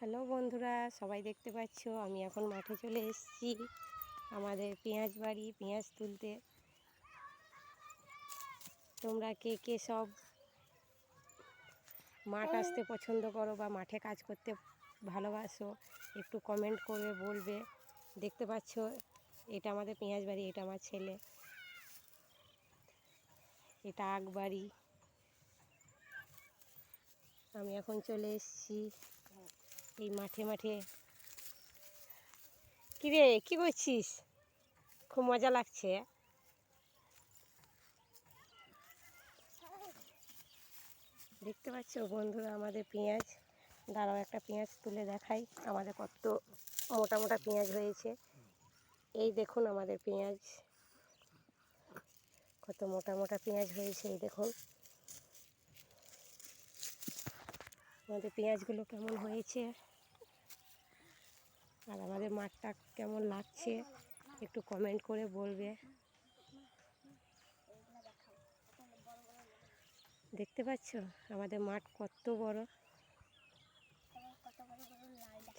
Hello বন্ধুরা, সবাই দেখতে পাচ্ছ আমি এখন মাঠে চলে এসেছি আমাদের পেঁয়াজ বাড়ি পেঁয়াজ তুলতে। তোমরা কে কে সব মাঠ আসতে পছন্দ করো বা মাঠে কাজ করতে ভালোবাসো একটু কমেন্ট করে বলবে। দেখতে পাচ্ছ এটা আমাদের পেঁয়াজ বাড়ি, এটা আমার ছেলে, এটা আগ বাড়ি। আমি এখন চলে এসেছি এই মাঠে। কী রে, কী করছিস? খুব মজা লাগছে। দেখতে পাচ্ছ বন্ধুরা আমাদের পেঁয়াজ। দাঁড়াও একটা পেঁয়াজ তুলে দেখাই আমাদের কত মোটা মোটা পেঁয়াজ হয়েছে। এই দেখুন আমাদের পেঁয়াজ, কত মোটা মোটা পেঁয়াজ হয়েছে। এই দেখুন আমাদের পেঁয়াজগুলো কেমন হয়েছে আর আমাদের মাঠটা কেমন লাগছে একটু কমেন্ট করে বলবে। দেখতে পাচ্ছ আমাদের মাঠ কত বড়,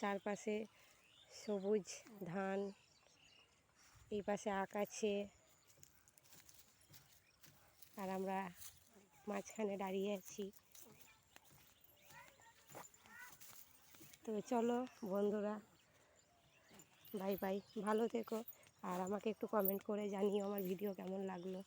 চারপাশে সবুজ ধান, এই পাশে আখ আছে আর আমরা মাঝখানে দাঁড়িয়ে আছি। তো চলো বন্ধুরা, বাই বাই, ভালো থেকো আর আমাকে একটু কমেন্ট করে জানিও আমার ভিডিও কেমন লাগলো।